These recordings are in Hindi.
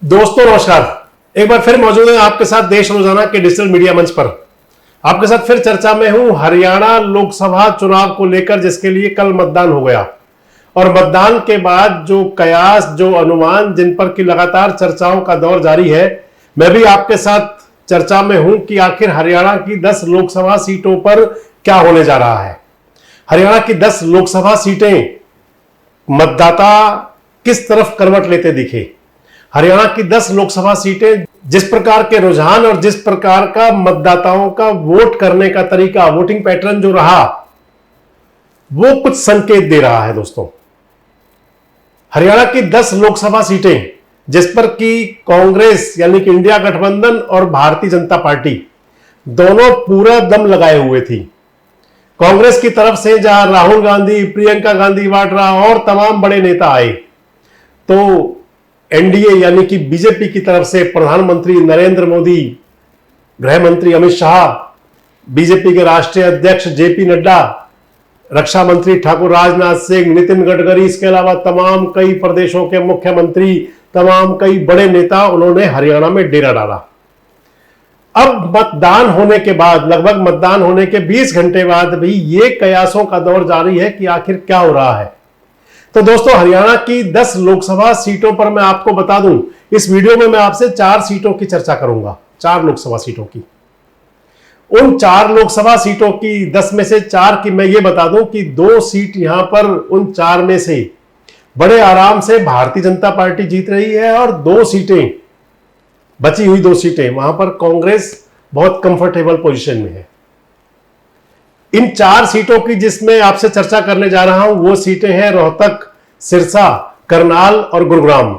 दोस्तों नमस्कार। एक बार फिर मौजूद है आपके साथ देश रोजाना के डिजिटल मीडिया मंच पर। आपके साथ फिर चर्चा में हूं हरियाणा लोकसभा चुनाव को लेकर, जिसके लिए कल मतदान हो गया और मतदान के बाद जो कयास, जो अनुमान, जिन पर की लगातार चर्चाओं का दौर जारी है, मैं भी आपके साथ चर्चा में हूं कि आखिर हरियाणा की 10 लोकसभा सीटों पर क्या होने जा रहा है। हरियाणा की 10 लोकसभा सीटें मतदाता किस तरफ करवट लेते दिखे। हरियाणा की 10 लोकसभा सीटें जिस प्रकार के रुझान और जिस प्रकार का मतदाताओं का वोट करने का तरीका, वोटिंग पैटर्न जो रहा, वो कुछ संकेत दे रहा है। दोस्तों, हरियाणा की 10 लोकसभा सीटें जिस पर कि कांग्रेस यानी कि इंडिया गठबंधन और भारतीय जनता पार्टी दोनों पूरा दम लगाए हुए थी। कांग्रेस की तरफ से जहां राहुल गांधी, प्रियंका गांधी वाड्रा और तमाम बड़े नेता आए, तो एनडीए यानी कि बीजेपी की तरफ से प्रधानमंत्री नरेंद्र मोदी, गृह मंत्री अमित शाह, बीजेपी के राष्ट्रीय अध्यक्ष जेपी नड्डा, रक्षा मंत्री ठाकुर राजनाथ सिंह, नितिन गडकरी, इसके अलावा तमाम कई प्रदेशों के मुख्यमंत्री, तमाम कई बड़े नेता, उन्होंने हरियाणा में डेरा डाला। अब मतदान होने के बाद, लगभग मतदान होने के 20 घंटे बाद भी ये कयासों का दौर जारी है कि आखिर क्या हो रहा है। तो दोस्तों, हरियाणा की 10 लोकसभा सीटों पर मैं आपको बता दूं, इस वीडियो में मैं आपसे 4 सीटों की चर्चा करूंगा, 4 लोकसभा सीटों की। उन 4 लोकसभा सीटों की 10 में से 4 की मैं ये बता दूं कि 2 सीट यहां पर, उन 4 में से बड़े आराम से भारतीय जनता पार्टी जीत रही है और 2 सीटें, बची हुई 2 सीटें, वहां पर कांग्रेस बहुत कंफर्टेबल पोजीशन में है। इन 4 सीटों की जिसमें आपसे चर्चा करने जा रहा हूं, वो सीटें हैं रोहतक, सिरसा, करनाल और गुरुग्राम।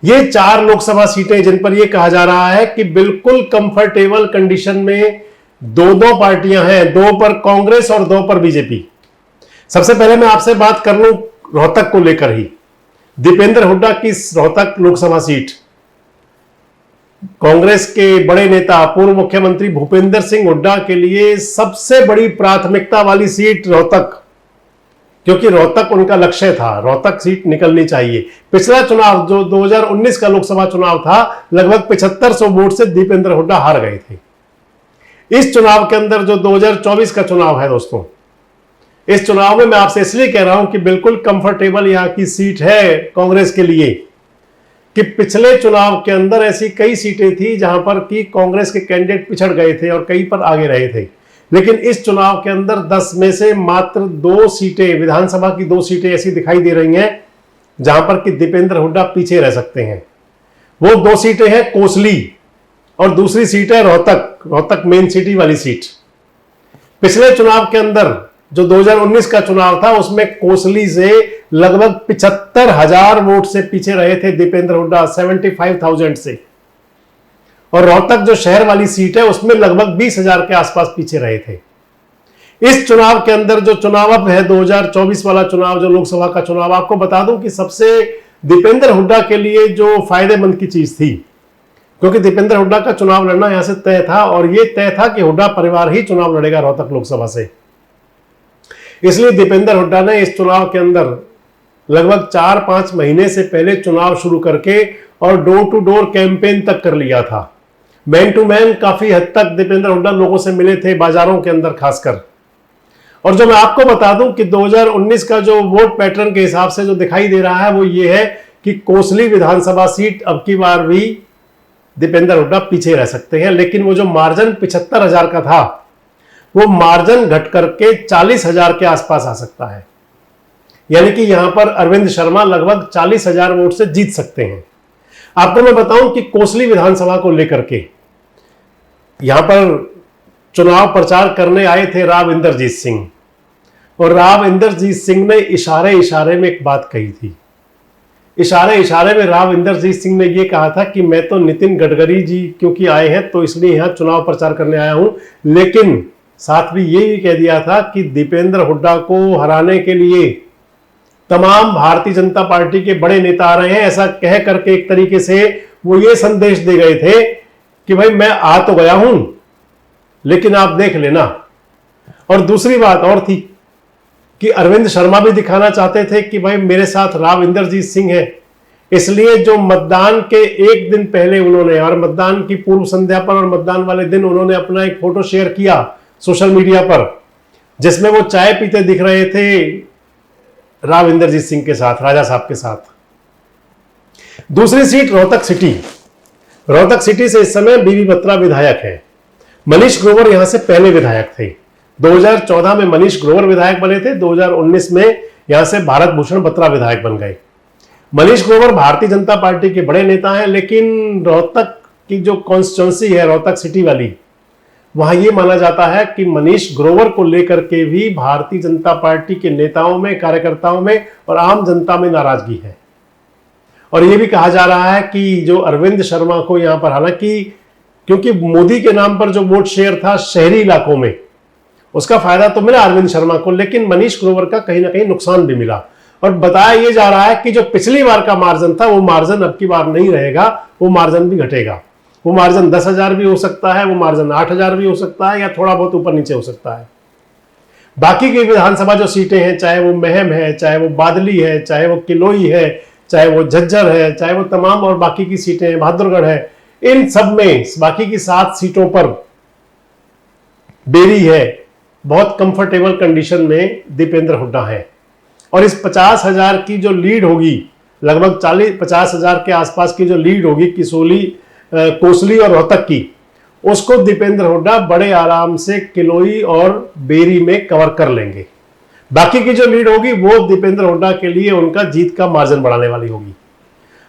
ये 4 लोकसभा सीटें जिन पर यह कहा जा रहा है कि बिल्कुल कंफर्टेबल कंडीशन में 2-2 पार्टियां हैं, 2 पर कांग्रेस और 2 पर बीजेपी। सबसे पहले मैं आपसे बात कर लूं रोहतक को लेकर ही। दीपेंद्र हुड्डा की रोहतक लोकसभा सीट, कांग्रेस के बड़े नेता पूर्व मुख्यमंत्री भूपेंद्र सिंह हुड्डा के लिए सबसे बड़ी प्राथमिकता वाली सीट रोहतक, क्योंकि रोहतक उनका लक्ष्य था, रोहतक सीट निकलनी चाहिए। पिछला चुनाव जो 2019 का लोकसभा चुनाव था, लगभग 7500 वोट से दीपेंद्र हुड्डा हार गए थे। इस चुनाव के अंदर जो 2024 का चुनाव है दोस्तों, इस चुनाव में मैं आपसे इसलिए कह रहा हूं कि बिल्कुल कंफर्टेबल यहां की सीट है कांग्रेस के लिए, कि पिछले चुनाव के अंदर ऐसी कई सीटें थी जहां पर कि कांग्रेस के कैंडिडेट पिछड़ गए थे और कई पर आगे रहे थे। लेकिन इस चुनाव के अंदर 10 में से मात्र 2 सीटें, विधानसभा की 2 सीटें ऐसी दिखाई दे रही हैं जहां पर कि दीपेंद्र हुड्डा पीछे रह सकते हैं। वो 2 सीटें हैं कोसली और दूसरी सीट है रोहतक, रोहतक मेन सिटी वाली सीट। पिछले चुनाव के अंदर जो 2019 का चुनाव था, उसमें कोसली से लगभग 75,000 वोट से पीछे रहे थे दीपेंद्र हुड्डा, 75,000 से। और रोहतक जो शहर वाली सीट है, उसमें लगभग 20,000 के आसपास पीछे रहे थे। इस चुनाव के अंदर जो चुनाव अब है, 2024 वाला चुनाव, जो लोकसभा का चुनाव, आपको बता दूं कि सबसे दीपेंद्र हुड्डा के लिए जो फायदेमंद की चीज थी, क्योंकि दीपेंद्र हुड्डा का चुनाव लड़ना यहां से तय था और यह तय था कि हुड्डा परिवार ही चुनाव लड़ेगा रोहतक लोकसभा से। इसलिए दीपेंद्र हुड्डा ने इस चुनाव के अंदर लगभग 4-5 महीने से पहले चुनाव शुरू करके और डोर टू डोर कैंपेन तक कर लिया था। मैन टू मैन काफी हद तक दीपेंद्र हुड्डा लोगों से मिले थे, बाजारों के अंदर खासकर। और जो मैं आपको बता दूं कि 2019 का जो वोट पैटर्न के हिसाब से जो दिखाई दे रहा है, वो ये है कि कोसली विधानसभा सीट अब की बार भी दीपेंद्र हुड्डा पीछे रह सकते हैं। लेकिन वो जो मार्जिन 75,000 का था, वो मार्जिन घट करके 40,000 के आसपास आ सकता है। यानी कि यहां पर अरविंद शर्मा लगभग 40,000 वोट से जीत सकते हैं। आपको मैं बताऊं कि कोसली विधानसभा को लेकर के यहां पर चुनाव प्रचार करने आए थे राव इंदरजीत सिंह, और राव इंदरजीत सिंह ने इशारे इशारे में एक बात कही थी। इशारे इशारे में राव इंदरजीत सिंह ने यह कहा था कि मैं तो नितिन गडकरी जी क्योंकि आए हैं तो इसलिए यहां चुनाव प्रचार करने आया हूं, लेकिन साथ भी ये भी कह दिया था कि दीपेंद्र हुड्डा को हराने के लिए तमाम भारतीय जनता पार्टी के बड़े नेता आ रहे हैं। ऐसा कह करके एक तरीके से वो ये संदेश दे गए थे कि भाई मैं आ तो गया हूं, लेकिन आप देख लेना। और दूसरी बात और थी कि अरविंद शर्मा भी दिखाना चाहते थे कि भाई मेरे साथ राव इंदरजीत सिंह है, इसलिए जो मतदान के एक दिन पहले उन्होंने और मतदान की पूर्व संध्या पर और मतदान वाले दिन उन्होंने अपना एक फोटो शेयर किया सोशल मीडिया पर, जिसमें वो चाय पीते दिख रहे थे राव इंद्रजीत सिंह के साथ, राजा साहब के साथ। दूसरी seat Rohtak city. Rohtak city से इस समय बीबी बत्रा विधायक है। मनीष ग्रोवर यहां से पहले विधायक थे। 2014 में मनीष ग्रोवर विधायक बने थे। 2019 में यहां से भारत भूषण बत्रा विधायक बन गए। मनीष ग्रोवर भारतीय जनता पार्टी के बड़े नेता हैं, लेकिन रोहतक की जो कॉन्स्टिट्यूंसी है रोहतक सिटी वाली, वहां यह माना जाता है कि मनीष ग्रोवर को लेकर के भी भारतीय जनता पार्टी के नेताओं में, कार्यकर्ताओं में और आम जनता में नाराजगी है। और यह भी कहा जा रहा है कि जो अरविंद शर्मा को यहां पर, हालांकि क्योंकि मोदी के नाम पर जो वोट शेयर था शहरी इलाकों में, उसका फायदा तो मिला अरविंद शर्मा को, लेकिन मनीष ग्रोवर का कहीं ना कहीं नुकसान भी मिला। और बताया यह जा रहा है कि जो पिछली बार का मार्जिन था वो मार्जिन अब की बार नहीं रहेगा, वो मार्जिन भी घटेगा। वो मार्जिन 10,000 भी हो सकता है, वो मार्जिन 8,000 भी हो सकता है, या थोड़ा बहुत ऊपर नीचे हो सकता है। बाकी की विधानसभा जो सीटें हैं, चाहे वो महम है, चाहे वो बादली है, चाहे वो किलोई है, चाहे वो झज्जर है, चाहे वो तमाम और बाकी की सीटें हैं, बहादुरगढ़ है, इन सब में बाकी की 7 सीटों पर बेरी है। बहुत कंफर्टेबल कंडीशन में दीपेंद्र हुड्डा है। और इस 50,000 की जो लीड होगी, लगभग 50,000 के आसपास की जो लीड होगी कोसली और रोहतक की, उसको दीपेंद्र हुड्डा बड़े आराम से किलोई और बेरी में कवर कर लेंगे। बाकी की जो लीड होगी वो दीपेंद्र हुड्डा के लिए उनका जीत का मार्जिन बढ़ाने वाली होगी।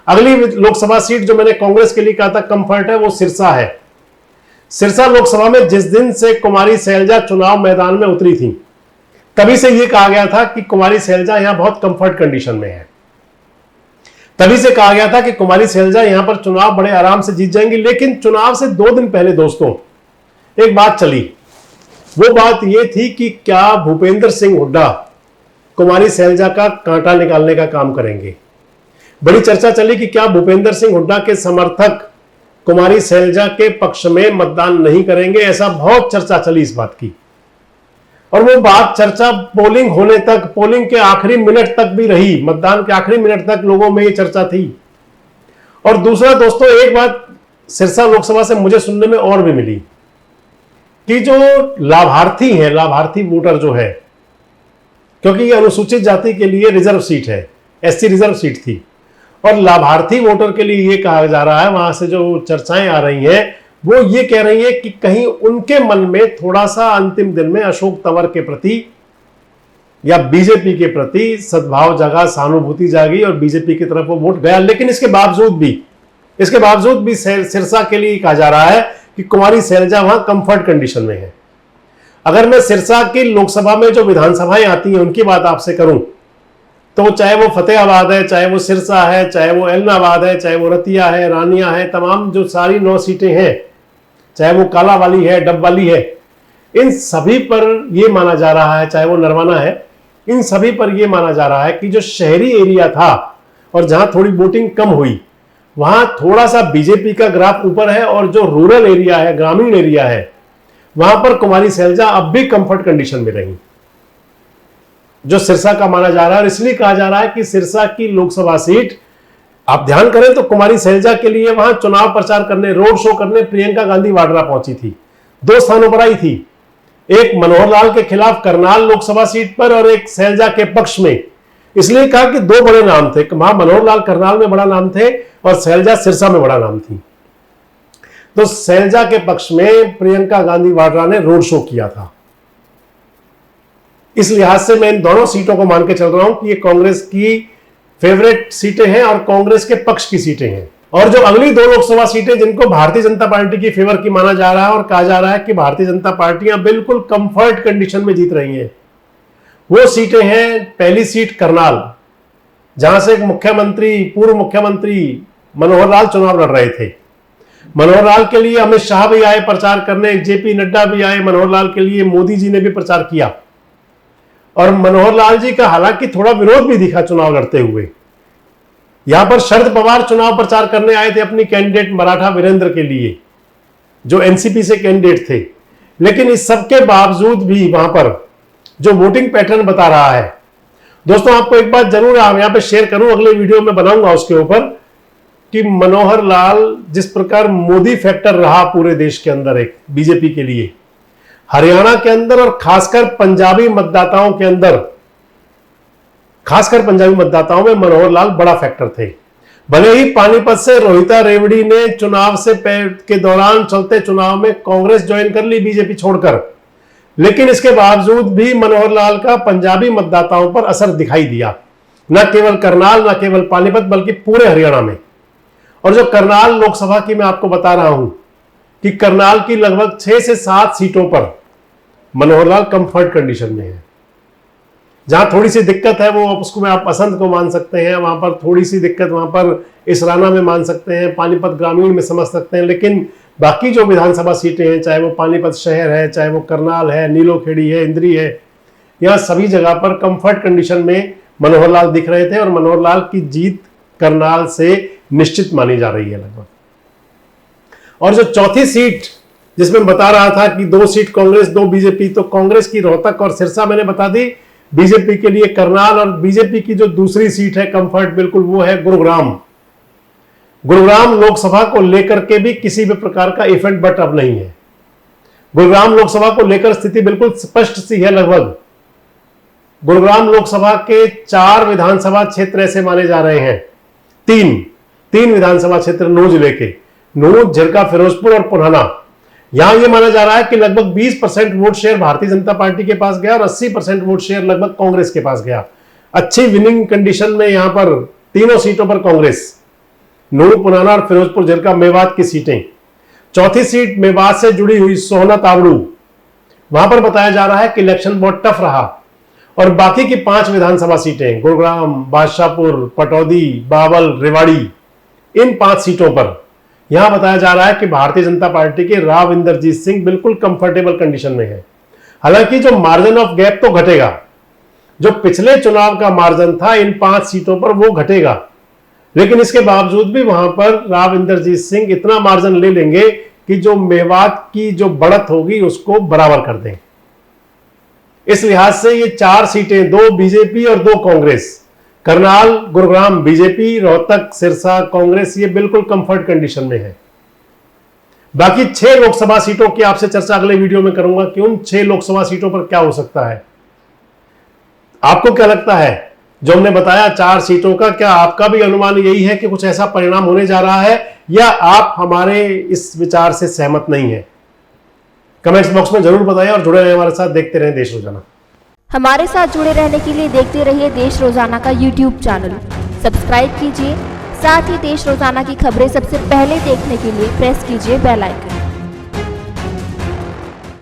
अगली लोकसभा सीट जो मैंने कांग्रेस के लिए कहा था कंफर्ट है, वो सिरसा है। सिरसा लोकसभा में जिस दिन से कुमारी सैलजा चुनाव मैदान में उतरी थी, तभी से यह कहा गया था कि कुमारी सैलजा यहां बहुत कंफर्ट कंडीशन में है। तभी से कहा गया था कि कुमारी सैलजा यहां पर चुनाव बड़े आराम से जीत जाएंगी। लेकिन चुनाव से 2 दिन पहले दोस्तों एक बात चली। वो बात यह थी कि क्या भूपेंद्र सिंह हुड्डा कुमारी सैलजा का कांटा निकालने का काम करेंगे। बड़ी चर्चा चली कि क्या भूपेंद्र सिंह हुड्डा के समर्थक कुमारी सैलजा के पक्ष में मतदान नहीं करेंगे। ऐसा बहुत चर्चा चली इस बात की, और वो बात चर्चा पोलिंग होने तक, पोलिंग के आखिरी मिनट तक भी रही। मतदान के आखिरी मिनट तक लोगों में ये चर्चा थी। और दूसरा दोस्तों, एक बात सिरसा लोकसभा से मुझे सुनने में और भी मिली कि जो लाभार्थी हैं, लाभार्थी वोटर जो है, क्योंकि ये अनुसूचित जाति के लिए रिजर्व सीट है, एससी रिजर्व सीट थी, और लाभार्थी वोटर के लिए ये कहा जा रहा है, वहां से जो चर्चाएं आ रही हैं वो ये कह रही है कि कहीं उनके मन में थोड़ा सा अंतिम दिन में अशोक तंवर के प्रति या बीजेपी के प्रति सद्भाव जगा, सहानुभूति जागी और बीजेपी की तरफ वो वोट गया। लेकिन इसके बावजूद भी सिरसा के लिए कहा जा रहा है कि कुमारी सैलजा वहां कंफर्ट कंडीशन में है। अगर मैं सिरसा की लोकसभा में जो विधानसभाएं आती हैं उनकी बात आपसे करूं, तो चाहे वो फतेहाबाद है, चाहे वो सिरसा है, चाहे वो एलनाबाद है, चाहे वो रतिया है, रानिया है, तमाम जो सारी 9 सीटें हैं, चाहे वो काला वाली है, डब वाली है, इन सभी पर यह माना जा रहा है, चाहे वो नरवाना है, इन सभी पर यह माना जा रहा है कि जो शहरी एरिया था और जहां थोड़ी वोटिंग कम हुई, वहां थोड़ा सा बीजेपी का ग्राफ ऊपर है, और जो रूरल एरिया है, ग्रामीण एरिया है, वहां पर कुमारी सैलजा अब भी कंफर्ट कंडीशन में रही, जो सिरसा का माना जा रहा है। और इसलिए कहा जा रहा है कि सिरसा की लोकसभा सीट, आप ध्यान करें तो कुमारी सैलजा के लिए वहां चुनाव प्रचार करने, रोड शो करने प्रियंका गांधी वाड्रा पहुंची थी। 2 स्थानों पर आई थी, एक मनोहर लाल के खिलाफ करनाल लोकसभा सीट पर और एक सैलजा के पक्ष में। इसलिए कहा कि 2 बड़े नाम थे, वहां मनोहर लाल करनाल में बड़ा नाम थे और सैलजा सिरसा में बड़ा नाम थी। तो सैलजा के पक्ष में प्रियंका गांधी वाड्रा ने रोड शो किया था। इस लिहाज से मैं इन दोनों सीटों को मान के चल रहा हूं कि ये कांग्रेस की फेवरेट सीटें हैं और कांग्रेस के पक्ष की सीटें हैं। और जो अगली 2 लोकसभा सीटें जिनको भारतीय जनता पार्टी की फेवर की माना जा रहा है और कहा जा रहा है कि भारतीय जनता पार्टियां बिल्कुल कंफर्ट कंडीशन में जीत रही हैं, वो सीटें हैं। पहली सीट करनाल, जहां से पूर्व मुख्यमंत्री मनोहर लाल चुनाव लड़ रहे थे। मनोहर लाल के लिए अमित शाह भी आए प्रचार करने, जेपी नड्डा भी आए मनोहर लाल के लिए, मोदी जी ने भी प्रचार किया। और मनोहर लाल जी का हालांकि थोड़ा विरोध भी दिखा चुनाव लड़ते हुए। यहां पर शरद पवार चुनाव प्रचार करने आए थे अपनी कैंडिडेट मराठा वीरेंद्र के लिए, जो एनसीपी से कैंडिडेट थे। लेकिन इस सब के बावजूद भी वहां पर जो वोटिंग पैटर्न बता रहा है दोस्तों आपको एक बात जरूर यहां पे शेयर करूं, अगले वीडियो में बनाऊंगा उसके ऊपर, कि मनोहर लाल जिस प्रकार मोदी फैक्टर रहा पूरे देश के अंदर एक बीजेपी के लिए, हरियाणा के अंदर और खासकर पंजाबी मतदाताओं के अंदर, खासकर पंजाबी मतदाताओं में मनोहर लाल बड़ा फैक्टर थे। भले ही पानीपत से रोहिता रेवड़ी ने चुनाव से के दौरान चलते चुनाव में कांग्रेस ज्वाइन कर ली बीजेपी छोड़कर, लेकिन इसके बावजूद भी मनोहर लाल का पंजाबी मतदाताओं पर असर दिखाई दिया, न केवल करनाल, न केवल पानीपत, बल्कि पूरे हरियाणा में। और जो करनाल लोकसभा की मैं आपको बता रहा हूं कि करनाल की लगभग 6 से 7 सीटों पर मनोहर लाल कंफर्ट कंडीशन में है। जहां थोड़ी सी दिक्कत है वो उसको में आप असंध को मान सकते हैं, वहां पर थोड़ी सी दिक्कत वहां पर इसराना में मान सकते हैं, पानीपत ग्रामीण में समझ सकते हैं, लेकिन बाकी जो विधानसभा सीटें हैं, चाहे वो पानीपत शहर है, चाहे वो करनाल है, नीलोखेड़ी है, इंद्री है, यहां सभी जगह पर कंफर्ट कंडीशन में मनोहर लाल दिख रहे थे और मनोहर लाल की जीत करनाल से निश्चित मानी जा रही है लगभग। और जो चौथी सीट जिसमें बता रहा था कि 2 सीट कांग्रेस 2 बीजेपी, तो कांग्रेस की रोहतक और सिरसा मैंने बता दी, बीजेपी के लिए करनाल, और बीजेपी की जो दूसरी सीट है कंफर्ट बिल्कुल वो है गुरुग्राम। गुरुग्राम लोकसभा को लेकर के भी किसी भी प्रकार का इफेक्ट बट अब नहीं है। गुरुग्राम लोकसभा को लेकर स्थिति बिल्कुल स्पष्ट सी है लगभग। गुरुग्राम लोकसभा के 4 विधानसभा क्षेत्र ऐसे माने जा रहे हैं, 3 विधानसभा क्षेत्र नूंह जिले के, नूंह, झिरका, फिरोजपुर और पुराना। यहां यह माना जा रहा है कि लगभग 20% vote share Bharatiya Janata party के पास गया और 80% वोट शेयर लगभग कांग्रेस के पास गया। अच्छी विनिंग कंडीशन में यहां पर तीनों सीटों पर कांग्रेस, नूंह, पुराना और फिरोजपुर, झिरका, मेवात की सीटें। चौथी सीट मेवात से जुड़ी हुई सोहना तावड़ू, वहां पर बताया जा रहा है कि इलेक्शन बहुत टफ रहा। और बाकी की 5 विधानसभा सीटें, गुरुग्राम, बादशाहपुर, पटौदी, बावल, रेवाड़ी, इन 5 सीटों पर यहां बताया जा रहा है कि भारतीय जनता पार्टी के राव इंदरजीत सिंह बिल्कुल कंफर्टेबल कंडीशन में है। हालांकि जो मार्जिन ऑफ गैप तो घटेगा, जो पिछले चुनाव का मार्जिन था इन 5 सीटों पर वो घटेगा, लेकिन इसके बावजूद भी वहां पर राव इंदरजीत सिंह इतना मार्जिन ले लेंगे कि जो मेवात की जो बढ़त होगी उसको बराबर कर दें। इस लिहाज से ये 4 सीटें, 2 बीजेपी और 2 कांग्रेस, करनाल, गुरुग्राम बीजेपी, रोहतक, सिरसा कांग्रेस, ये बिल्कुल कंफर्ट कंडीशन में है। बाकी 6 लोकसभा सीटों की आपसे चर्चा अगले वीडियो में करूंगा कि उन 6 लोकसभा सीटों पर क्या हो सकता है। आपको क्या लगता है जो हमने बताया 4 सीटों का, क्या आपका भी अनुमान यही है कि कुछ ऐसा परिणाम होने जा रहा है, या आप हमारे इस विचार से सहमत नहीं है? कमेंट्स बॉक्स में जरूर बताइए और जुड़े रहे हमारे साथ, देखते रहें देश रोजाना। हमारे साथ जुड़े रहने के लिए देखते रहिए देश रोजाना का यूट्यूब चैनल सब्सक्राइब कीजिए। साथ ही देश रोजाना की खबरें सबसे पहले देखने के लिए प्रेस कीजिए बेल आइकन।